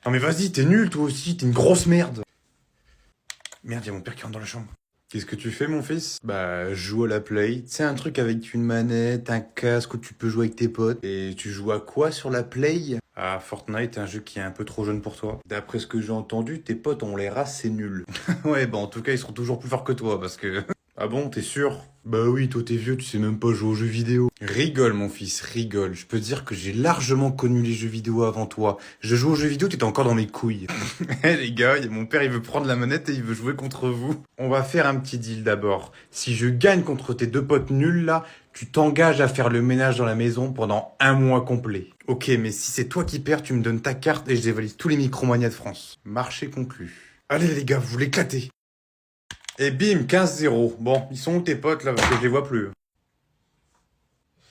Non mais vas-y, t'es nul toi aussi, t'es une grosse merde. Merde, y'a mon père qui rentre dans la chambre. Qu'est-ce que tu fais, mon fils? Bah, je joue à la Play. C'est un truc avec une manette, un casque où tu peux jouer avec tes potes. Et tu joues à quoi sur la Play? Ah, Fortnite, un jeu qui est un peu trop jeune pour toi. D'après ce que j'ai entendu, tes potes ont l'air assez nuls. Ouais, bah en tout cas, ils seront toujours plus forts que toi, parce que... Ah bon, t'es sûr? Bah oui, toi t'es vieux, tu sais même pas jouer aux jeux vidéo. Rigole, mon fils, rigole. Je peux te dire que j'ai largement connu les jeux vidéo avant toi. Je joue aux jeux vidéo, t'étais encore dans mes couilles. Eh les gars, mon père il veut prendre la manette et il veut jouer contre vous. On va faire un petit deal d'abord. Si je gagne contre tes deux potes nuls là, tu t'engages à faire le ménage dans la maison pendant un mois complet. Ok, mais si c'est toi qui perds, tu me donnes ta carte et je dévalise tous les Micromania de France. Marché conclu. Allez les gars, vous l'éclatez. Et bim, 15-0. Bon, ils sont où tes potes là, parce que je les vois plus.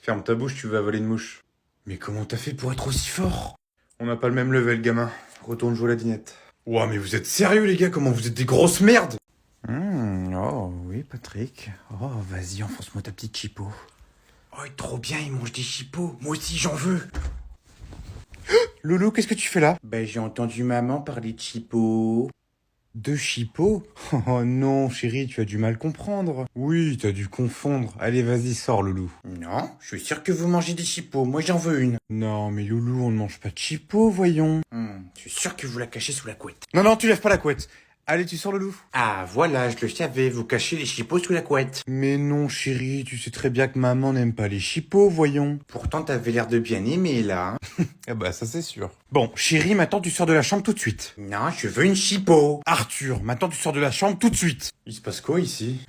Ferme ta bouche, tu vas avaler une mouche. Mais comment t'as fait pour être aussi fort? On n'a pas le même level, gamin. Retourne jouer à la dinette. Ouah, mais vous êtes sérieux les gars, comment vous êtes des grosses merdes? Oh oui, Patrick. Oh, vas-y, enfonce-moi ta petite chipot. Oh, trop bien, il mange des chipots. Moi aussi, j'en veux. Loulou, qu'est-ce que tu fais là? Ben, j'ai entendu maman parler de chipots. De chipot? Oh non, chérie, tu as du mal comprendre. Oui, t'as dû confondre. Allez, vas-y, sors, Loulou. Non, je suis sûr que vous mangez des chipots. Moi, j'en veux une. Non, mais Loulou, on ne mange pas de chipot, voyons. Je suis sûr que vous la cachez sous la couette. Non, non, tu lèves pas la couette. Allez, tu sors, Loulou. Ah, voilà, je le savais, vous cachez les chipots sous la couette. Mais non, chérie, tu sais très bien que maman n'aime pas les chipots, voyons. Pourtant, t'avais l'air de bien aimer, là. Ah bah, ça c'est sûr. Bon, chérie, maintenant tu sors de la chambre tout de suite. Non, je veux une chipot. Arthur, maintenant tu sors de la chambre tout de suite. Il se passe quoi ici?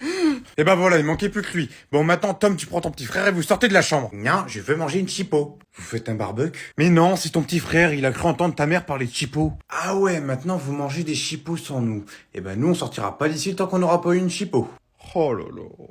Et ben voilà, il manquait plus que lui. Bon, maintenant Tom, tu prends ton petit frère et vous sortez de la chambre. Non, je veux manger une chipot. Vous faites un barbecue? Mais non, c'est ton petit frère, il a cru entendre ta mère parler de chipot. Ah ouais, maintenant vous mangez des chipots sans nous. Et ben nous, on sortira pas d'ici tant qu'on n'aura pas eu une chipot. Oh là là.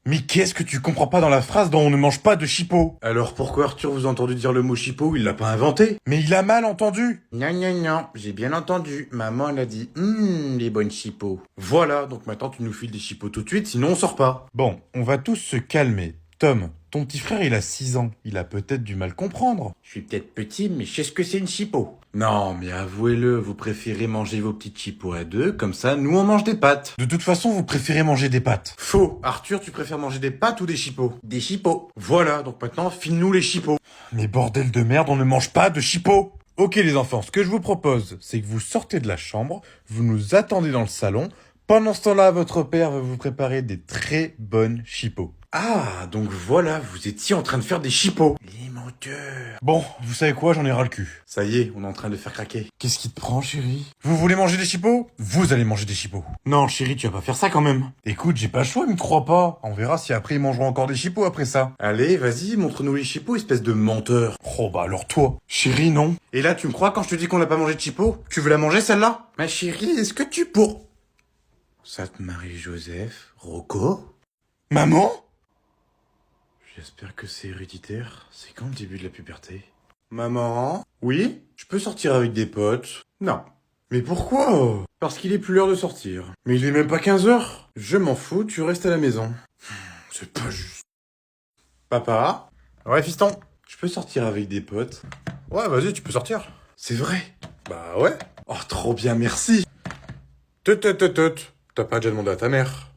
Mais qu'est-ce que tu comprends pas dans la phrase dont on ne mange pas de chipot? Alors pourquoi Arthur vous a entendu dire le mot chipot? Il l'a pas inventé. Mais il a mal entendu. Non, non, non, j'ai bien entendu. Maman, elle a dit, les bonnes chipots. Voilà, donc maintenant tu nous files des chipots tout de suite, sinon on sort pas. Bon, on va tous se calmer. Tom, ton petit frère, il a 6 ans. Il a peut-être du mal comprendre. Je suis peut-être petit, mais je sais ce que c'est une chipot. Non, mais avouez-le, vous préférez manger vos petites chipots à deux, comme ça, nous on mange des pâtes. De toute façon, vous préférez manger des pâtes. Faux. Arthur, tu préfères manger des pâtes ou des chipots? Des chipots. Voilà, donc maintenant, file-nous les chipots. Mais bordel de merde, on ne mange pas de chipots. Ok les enfants, ce que je vous propose, c'est que vous sortez de la chambre, vous nous attendez dans le salon. Pendant ce temps-là, votre père va vous préparer des très bonnes chipots. Ah, donc voilà, vous étiez en train de faire des chipots. Les menteurs. Bon, vous savez quoi, j'en ai ras le cul. Ça y est, on est en train de faire craquer. Qu'est-ce qui te prend, chérie? Vous voulez manger des chipots? Vous allez manger des chipots. Non, chérie, tu vas pas faire ça quand même. Écoute, j'ai pas le choix, il me croit pas. On verra si après ils mangeront encore des chipots après ça. Allez, vas-y, montre-nous les chipots, espèce de menteur. Oh bah alors toi. Chérie, non. Et là, tu me crois quand je te dis qu'on n'a pas mangé de chipots? Tu veux la manger celle-là? Ma chérie, est-ce que tu pour... Sainte Marie-Joseph, Rocco? Maman? J'espère que c'est héréditaire. C'est quand le début de la puberté? Maman? Oui? Je peux sortir avec des potes? Non. Mais pourquoi? Parce qu'il est plus l'heure de sortir. Mais il est même pas 15 heures. Je m'en fous, tu restes à la maison. C'est pas juste. Papa? Ouais, fiston? Je peux sortir avec des potes? Ouais, vas-y, tu peux sortir. C'est vrai? Bah ouais. Oh, trop bien, merci. Tut. T'as pas déjà demandé à ta mère?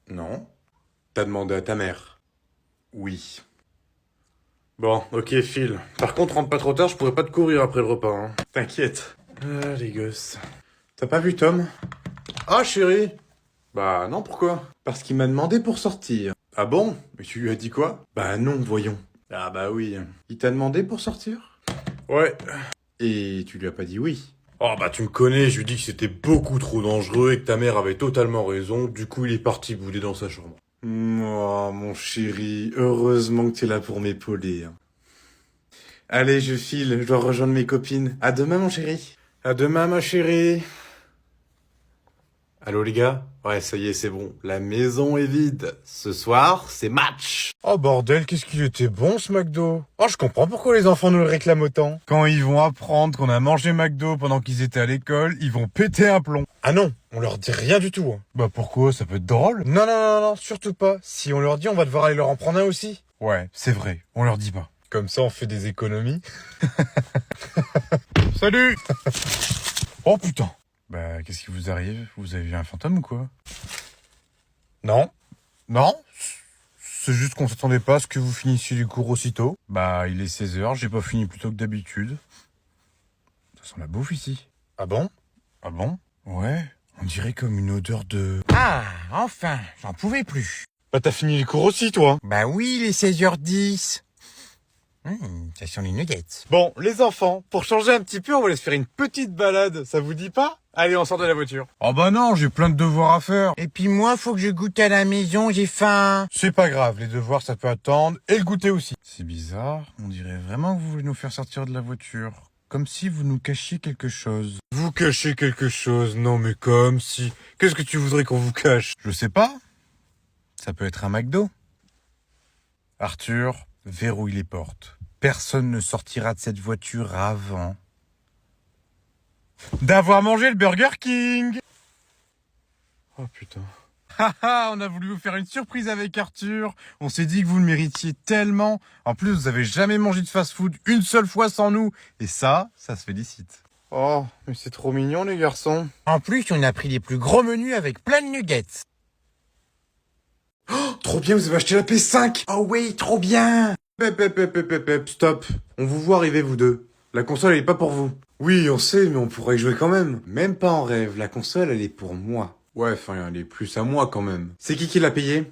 Non. T'as demandé à ta mère? Oui. Bon, ok, file. Par contre, rentre pas trop tard, je pourrais pas te courir après le repas, hein. T'inquiète. Ah, les gosses. T'as pas vu Tom? Ah, chérie. Bah non, pourquoi? Parce qu'il m'a demandé pour sortir. Ah bon? Mais tu lui as dit quoi? Bah non, voyons. Ah bah oui. Il t'a demandé pour sortir? Ouais. Et tu lui as pas dit oui? Oh bah tu me connais, je lui dis que c'était beaucoup trop dangereux et que ta mère avait totalement raison, du coup il est parti bouder dans sa chambre. Oh mon chéri, heureusement que t'es là pour m'épauler. Hein. Allez, je file, je dois rejoindre mes copines. À demain mon chéri. À demain ma chérie. Allô les gars? Ouais, ça y est, c'est bon. La maison est vide. Ce soir, c'est match. Oh bordel, qu'est-ce qu'il était bon ce McDo. Oh, je comprends pourquoi les enfants nous le réclament autant. Quand ils vont apprendre qu'on a mangé McDo pendant qu'ils étaient à l'école, ils vont péter un plomb. Ah non, on leur dit rien du tout. Hein. Bah pourquoi? Ça peut être drôle. Non, surtout pas. Si on leur dit, on va devoir aller leur en prendre un aussi. Ouais, c'est vrai, on leur dit pas. Comme ça, on fait des économies. Salut. Oh putain. Bah, qu'est-ce qui vous arrive? Vous avez vu un fantôme ou quoi? Non. Non. C'est juste qu'on s'attendait pas à ce que vous finissiez les cours aussitôt. Bah, il est 16h, j'ai pas fini plus tôt que d'habitude. Ça sent la bouffe ici. Ah bon? Ah bon? Ouais. On dirait comme une odeur de... Ah, enfin, j'en pouvais plus. Bah, t'as fini les cours aussi, toi? Bah oui, les 16h10. Ça sent les nuggets. Bon, les enfants, pour changer un petit peu, on va aller se faire une petite balade. Ça vous dit pas? Allez, on sort de la voiture. Oh bah non, j'ai plein de devoirs à faire. Et puis moi, faut que je goûte à la maison, j'ai faim. C'est pas grave, les devoirs ça peut attendre, et le goûter aussi. C'est bizarre, on dirait vraiment que vous voulez nous faire sortir de la voiture. Comme si vous nous cachiez quelque chose. Vous cachez quelque chose? Non mais comme si... Qu'est-ce que tu voudrais qu'on vous cache? Je sais pas. Ça peut être un McDo. Arthur, verrouille les portes. Personne ne sortira de cette voiture avant d'avoir mangé le Burger King. Oh putain. Haha, on a voulu vous faire une surprise avec Arthur. On s'est dit que vous le méritiez tellement. En plus, vous avez jamais mangé de fast-food une seule fois sans nous. Et ça se félicite. Oh, mais c'est trop mignon les garçons. En plus, on a pris les plus gros menus avec plein de nuggets. Oh, trop bien, vous avez acheté la PS5. Oh oui, trop bien. Stop. On vous voit arriver vous deux. La console elle est pas pour vous. Oui, on sait, mais on pourrait y jouer quand même. Même pas en rêve, la console elle est pour moi. Ouais, enfin, elle est plus à moi quand même. C'est qui l'a payé?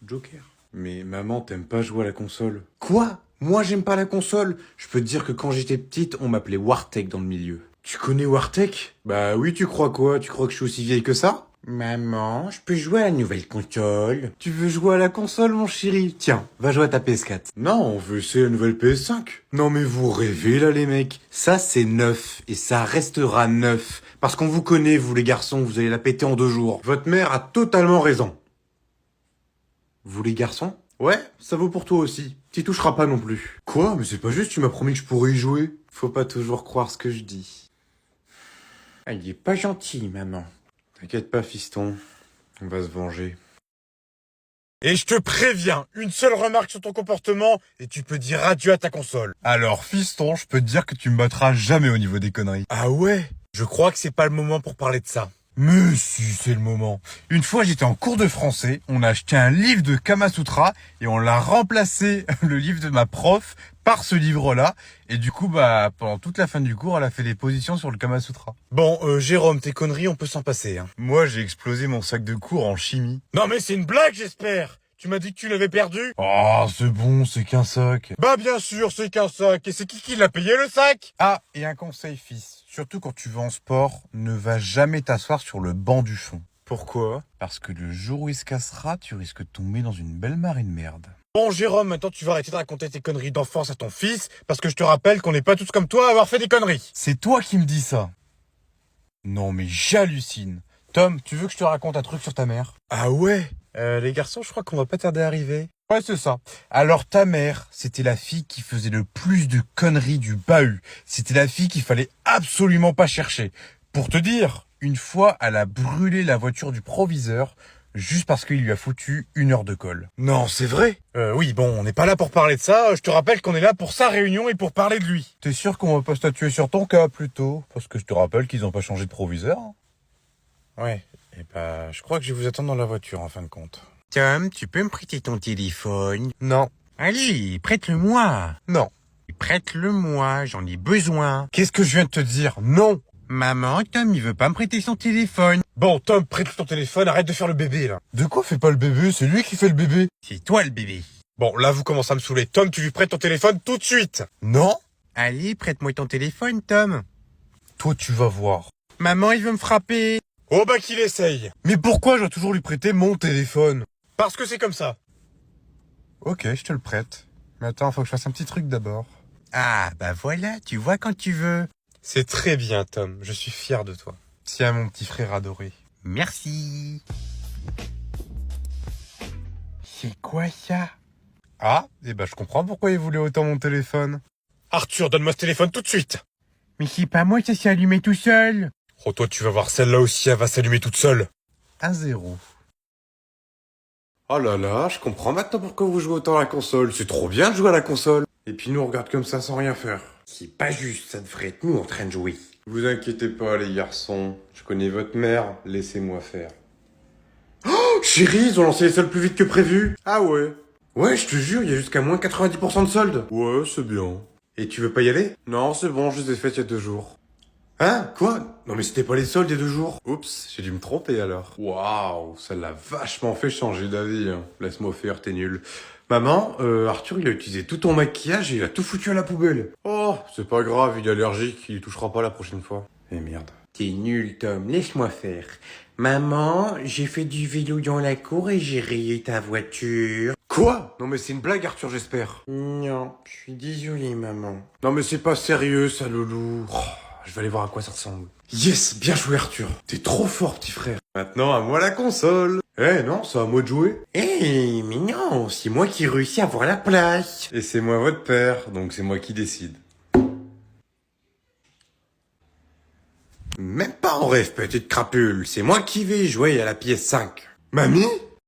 Joker. Mais maman, t'aimes pas jouer à la console. Quoi? Moi, j'aime pas la console. Je peux te dire que quand j'étais petite, on m'appelait Wartek dans le milieu. Tu connais Wartek? Bah oui, tu crois quoi? Tu crois que je suis aussi vieille que ça? Maman, je peux jouer à la nouvelle console. Tu veux jouer à la console, mon chéri? Tiens, va jouer à ta PS4. Non, on veut essayer la nouvelle PS5. Non mais vous rêvez là, les mecs. Ça, c'est neuf. Et ça restera neuf. Parce qu'on vous connaît, vous les garçons, vous allez la péter en 2 jours. Votre mère a totalement raison. Vous les garçons? Ouais, ça vaut pour toi aussi. T'y toucheras pas non plus. Quoi? Mais c'est pas juste, tu m'as promis que je pourrais y jouer. Faut pas toujours croire ce que je dis. Ah, il est pas gentil, maman. T'inquiète pas, fiston. On va se venger. Et je te préviens, une seule remarque sur ton comportement et tu peux dire adieu à ta console. Alors, fiston, je peux te dire que tu me battras jamais au niveau des conneries. Ah ouais? Je crois que c'est pas le moment pour parler de ça. Mais si, c'est le moment. Une fois, j'étais en cours de français, on a acheté un livre de Kama Sutra et on l'a remplacé, le livre de ma prof, par ce livre-là. Et du coup, pendant toute la fin du cours, elle a fait des positions sur le Kama Sutra. Bon, Jérôme, tes conneries, on peut s'en passer, hein. Moi, j'ai explosé mon sac de cours en chimie. Non mais c'est une blague, j'espère. Tu m'as dit que tu l'avais perdu? Oh, c'est bon, c'est qu'un sac. Bah bien sûr, c'est qu'un sac. Et c'est qui l'a payé, le sac? Ah, et un conseil, fils. Surtout quand tu vas en sport, ne va jamais t'asseoir sur le banc du fond. Pourquoi? Parce que le jour où il se cassera, tu risques de tomber dans une belle marée de merde. Bon, Jérôme, maintenant tu vas arrêter de raconter tes conneries d'enfance à ton fils, parce que je te rappelle qu'on n'est pas tous comme toi à avoir fait des conneries. C'est toi qui me dis ça. Non, mais j'hallucine. Tom, tu veux que je te raconte un truc sur ta mère? Ah ouais? Les garçons, je crois qu'on va pas tarder à arriver. Ouais, c'est ça. Alors ta mère, c'était la fille qui faisait le plus de conneries du bahut. C'était la fille qu'il fallait absolument pas chercher. Pour te dire, une fois, elle a brûlé la voiture du proviseur juste parce qu'il lui a foutu 1 heure de colle. Non, c'est vrai? Oui, bon, on n'est pas là pour parler de ça. Je te rappelle qu'on est là pour sa réunion et pour parler de lui. T'es sûr qu'on va pas statuer sur ton cas, plutôt? Parce que je te rappelle qu'ils ont pas changé de proviseur. Ouais, et je crois que je vais vous attendre dans la voiture, en fin de compte. Tom, tu peux me prêter ton téléphone? Non. Allez, prête-le-moi. Non. Prête-le-moi, j'en ai besoin. Qu'est-ce que je viens de te dire? Non. Maman, Tom, il veut pas me prêter son téléphone. Bon, Tom, prête ton téléphone, arrête de faire le bébé, là. De quoi fait pas le bébé? C'est lui qui fait le bébé. C'est toi le bébé. Bon, là, vous commencez à me saouler. Tom, tu lui prêtes ton téléphone tout de suite. Non. Allez, prête-moi ton téléphone, Tom. Toi, tu vas voir. Maman, il veut me frapper. Oh bah qu'il essaye. Mais pourquoi je dois toujours lui prêter mon téléphone? Parce que c'est comme ça. Ok, je te le prête. Mais attends, faut que je fasse un petit truc d'abord. Ah, bah voilà, tu vois quand tu veux. C'est très bien, Tom. Je suis fier de toi. Tiens, mon petit frère adoré. Merci. C'est quoi ça? Ah, je comprends pourquoi il voulait autant mon téléphone. Arthur, donne-moi ce téléphone tout de suite. Mais c'est pas moi, ça s'est allumé tout seul. Oh, toi, tu vas voir, celle-là aussi, elle va s'allumer toute seule. 1-0. Oh là là, je comprends maintenant pourquoi vous jouez autant à la console. C'est trop bien de jouer à la console. Et puis nous, on regarde comme ça sans rien faire. C'est pas juste, ça devrait être nous en train de jouer. Vous inquiétez pas, les garçons. Je connais votre mère, laissez-moi faire. Oh, chérie, ils ont lancé les soldes plus vite que prévu. Ah ouais? Ouais, je te jure, il y a jusqu'à moins 90% de soldes. Ouais, c'est bien. Et tu veux pas y aller? Non, c'est bon, je les ai faites il y a 2 jours. Hein? Quoi? Non mais c'était pas les soldes il y a 2 jours. Oups, j'ai dû me tromper alors. Waouh, ça l'a vachement fait changer d'avis. Hein. Laisse-moi faire, t'es nul. Maman, Arthur, il a utilisé tout ton maquillage et il a tout foutu à la poubelle. Oh, c'est pas grave, il est allergique, il y touchera pas la prochaine fois. Eh merde. T'es nul, Tom, laisse-moi faire. Maman, j'ai fait du vélo dans la cour et j'ai rayé ta voiture. Quoi? Non mais c'est une blague, Arthur, j'espère. Non, je suis désolé, maman. Non mais c'est pas sérieux, ça, loulou. Oh, je vais aller voir à quoi ça ressemble. Yes, bien joué, Arthur. T'es trop fort, petit frère. Maintenant, à moi la console. Eh non, c'est à moi de jouer. Eh, mais non, c'est moi qui ai réussi à avoir la place. Et c'est moi votre père, donc c'est moi qui décide. Même pas en rêve, petite crapule, c'est moi qui vais jouer à la pièce 5. Mamie?